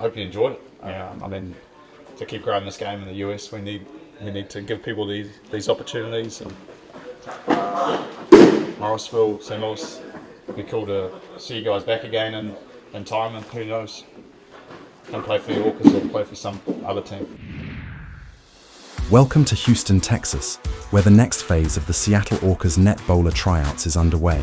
hope you enjoyed it. I mean, to keep growing this game in the US, we need to give people these opportunities. And Morrisville, Samuels, it'd be cool to see you guys back again in time, and who knows, come play for the Orcas or play for some other team. Welcome to Houston, Texas, where the next phase of the Seattle Orcas net bowler tryouts is underway.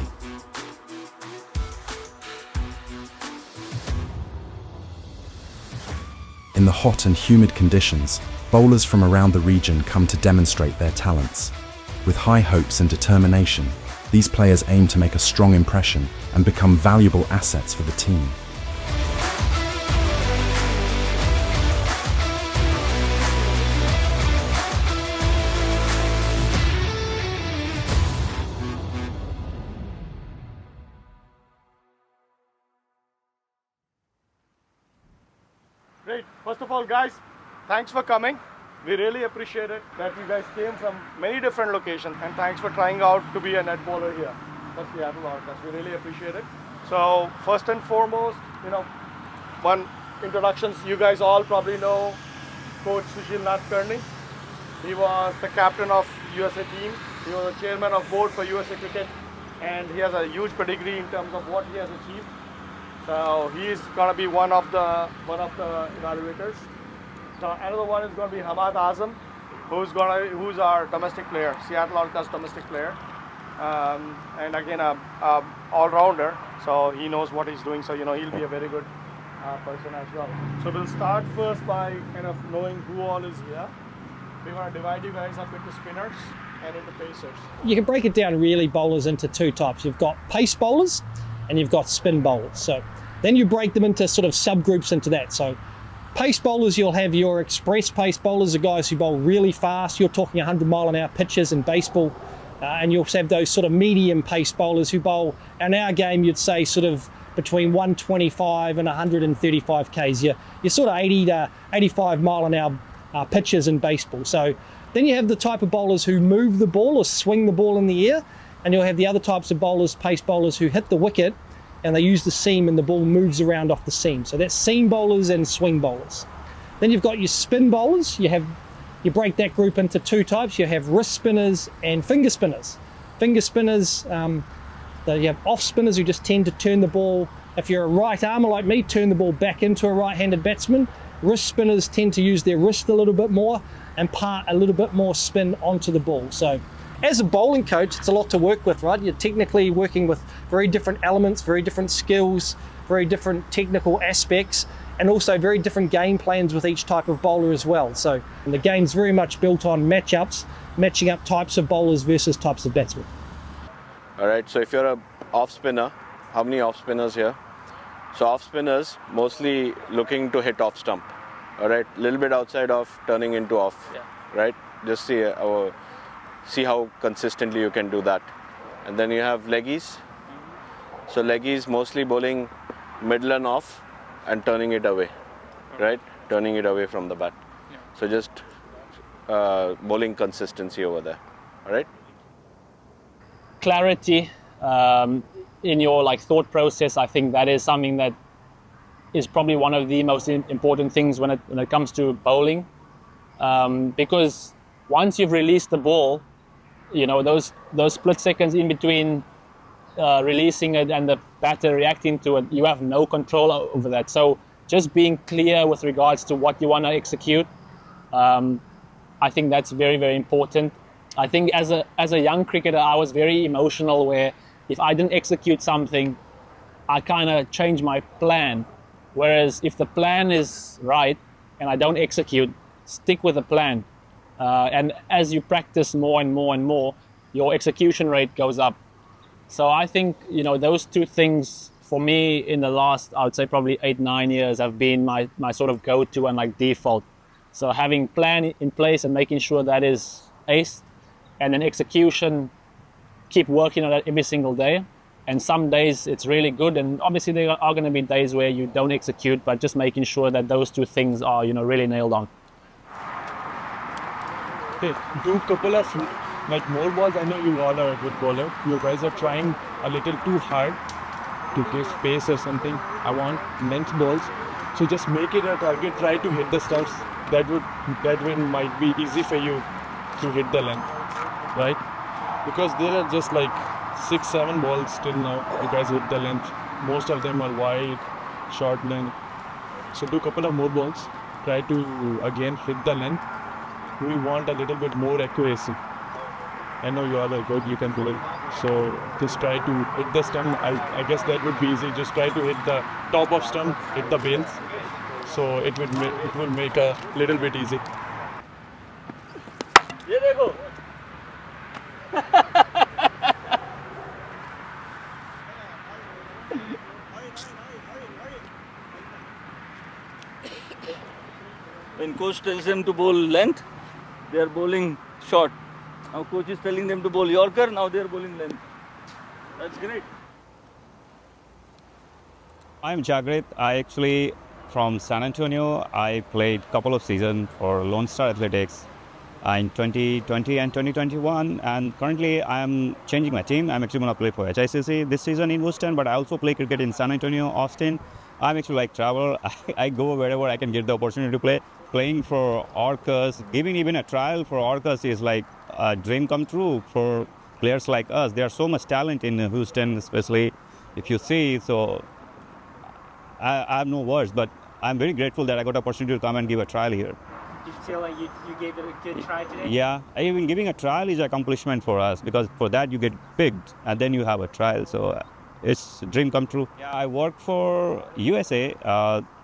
In the hot and humid conditions, bowlers from around the region come to demonstrate their talents. With high hopes and determination, these players aim to make a strong impression and become valuable assets for the team. Great. First of all, guys, thanks for coming. We really appreciate it that you guys came from many different locations, and thanks for trying out to be a net bowler here for Seattle Orcas. We really appreciate it. So first and foremost, one introductions. You guys all probably know Coach Sushil Nadkarni. He was the captain of USA team. He was the chairman of board for USA Cricket, and he has a huge pedigree in terms of what he has achieved. So he's gonna be one of the evaluators. So another one is gonna be Hamad Azam, who's our domestic player, Seattle Orcas domestic player, and again a all-rounder. So he knows what he's doing. So he'll be a very good person as well. So we'll start first by kind of knowing who all is here. We're gonna divide you guys up into spinners and into pacers. You can break it down really bowlers into two types. You've got pace bowlers and you've got spin bowlers. So then you break them into sort of subgroups into that. So pace bowlers, you'll have your express pace bowlers, the guys who bowl really fast. You're talking 100-mile-an-hour pitches in baseball. And you'll have those sort of medium pace bowlers who bowl, in our game, you'd say sort of between 125 and 135 Ks. You're sort of 80 to 85 mile-an-hour pitches in baseball. So then you have the type of bowlers who move the ball or swing the ball in the air. And you'll have the other types of bowlers, pace bowlers, who hit the wicket and they use the seam and the ball moves around off the seam. So that's seam bowlers and swing bowlers. Then you've got your spin bowlers. You break that group into two types. You have wrist spinners and finger spinners. Finger spinners, you have off spinners who just tend to turn the ball, if you're a right armer like me, turn the ball back into a right-handed batsman. Wrist spinners tend to use their wrist a little bit more and part a little bit more spin onto the ball. So as a bowling coach, it's a lot to work with, right? You're technically working with very different elements, very different skills, very different technical aspects, and also very different game plans with each type of bowler as well. So the game's very much built on matchups, matching up types of bowlers versus types of batsmen. All right, so if you're a off spinner, how many off spinners here? So off spinners, mostly looking to hit off stump. All right, a little bit outside of turning into off, right? Just see how consistently you can do that. And then you have leggies. So leggies mostly bowling middle and off and turning it away, right? Turning it away from the bat. So just bowling consistency over there, all right? Clarity in your thought process. I think that is something that is probably one of the most important things when it comes to bowling, because once you've released the ball, those split seconds in between releasing it and the batter reacting to it, you have no control over that. So just being clear with regards to what you want to execute, I think that's very, very important. I think as a young cricketer, I was very emotional, where if I didn't execute something, I kind of changed my plan. Whereas if the plan is right and I don't execute, stick with the plan. And as you practice more and more and more, your execution rate goes up. So I think, those two things for me in the last, I would say probably 8-9 years have been my sort of go-to and default. So having plan in place and making sure that is aced, and then execution, keep working on that every single day. And some days it's really good, and obviously there are going to be days where you don't execute, but just making sure that those two things are, really nailed on. Okay, do couple of more balls. I know you all are a good bowler. You guys are trying a little too hard to give space or something. I want length balls. So just make it a target, try to hit the stumps. That way might be easy for you to hit the length, right? Because there are just like 6-7 balls till now. You guys hit the length. Most of them are wide, short length. So do a couple of more balls. Try to again hit the length. We want a little bit more accuracy. I know you are good, you can do it. So just try to hit the stump. I guess that would be easy. Just try to hit the top of stump, hit the bales. So it will make a little bit easy. When coach tells them to bowl length, they are bowling short. Now coach is telling them to bowl Yorker, now they are bowling length. That's great. I'm Jagrit. I actually from San Antonio. I played a couple of seasons for Lone Star Athletics in 2020 and 2021, and currently I am changing my team. I'm actually going to play for HICC this season in Houston, but I also play cricket in San Antonio, Austin. I'm actually like travel. I go wherever I can get the opportunity to play. Playing for Orcas, giving even a trial for Orcas is like a dream come true for players like us. There's so much talent in Houston, especially if you see. So I have no words, but I'm very grateful that I got the opportunity to come and give a trial here. Did you feel like you gave it a good try today? Yeah, even giving a trial is an accomplishment for us, because for that you get picked and then you have a trial. So it's a dream come true. Yeah, I work for USA.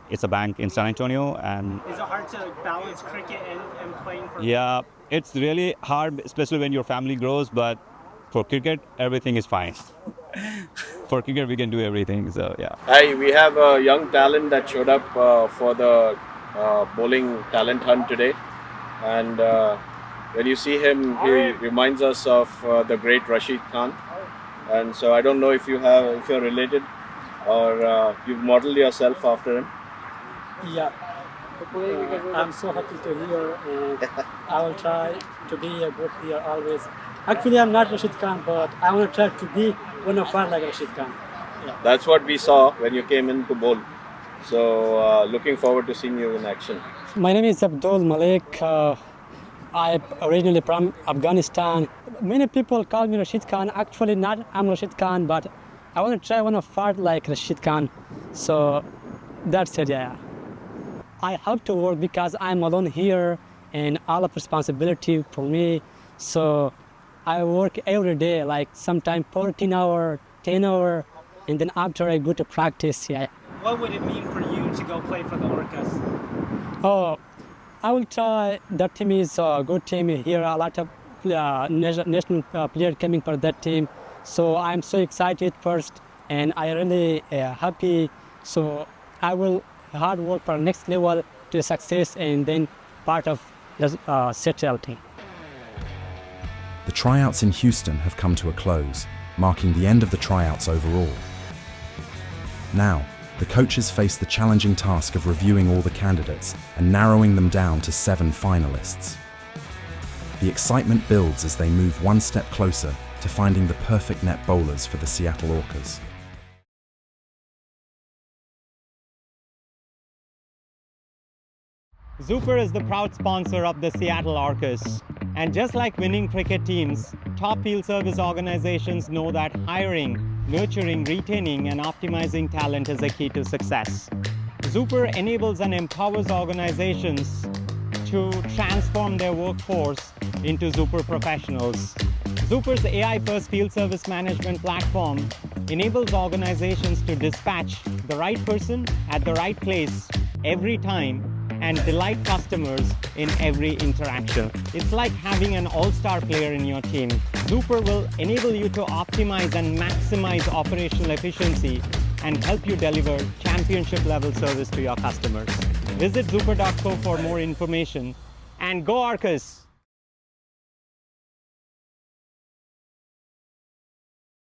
It's a bank in San Antonio, and is it hard to balance cricket and playing for? Yeah, it's really hard, especially when your family grows. But for cricket, everything is fine. For cricket, we can do everything. So yeah. Hi, we have a young talent that showed up for the bowling talent hunt today, and when you see him, he reminds us of the great Rashid Khan. And so I don't know if you're related or you've modeled yourself after him. Yeah, I'm so happy to hear, and I will try to be a good player always. Actually, I'm not Rashid Khan, but I want to try to be one of us like Rashid Khan. Yeah. That's what we saw when you came in to bowl. So looking forward to seeing you in action. My name is Abdul Malik. I'm originally from Afghanistan. Many people call me Rashid Khan. Actually, not I'm Rashid Khan, but I want to try one of us like Rashid Khan. So that's it, yeah. I have to work because I'm alone here and all of responsibility for me. So I work every day, like sometimes 14 hours, 10 hours, and then after I go to practice, yeah. What would it mean for you to go play for the Orcas? Oh, I will try. That team is a good team here. A lot of national players coming for that team. So I'm so excited first, and I really happy. So I will hard work for next level to success, and then part of the settle team. The tryouts in Houston have come to a close, marking the end of the tryouts overall. Now, the coaches face the challenging task of reviewing all the candidates and narrowing them down to 7 finalists. The excitement builds as they move one step closer to finding the perfect net bowlers for the Seattle Orcas. Zuper is the proud sponsor of the Seattle Orcas. And just like winning cricket teams, top field service organizations know that hiring, nurturing, retaining, and optimizing talent is a key to success. Zuper enables and empowers organizations to transform their workforce into Zuper professionals. Zuper's AI-first field service management platform enables organizations to dispatch the right person at the right place every time and delight customers in every interaction. It's like having an all-star player in your team. Zuper will enable you to optimize and maximize operational efficiency and help you deliver championship-level service to your customers. Visit zuper.co for more information, and go Orcas!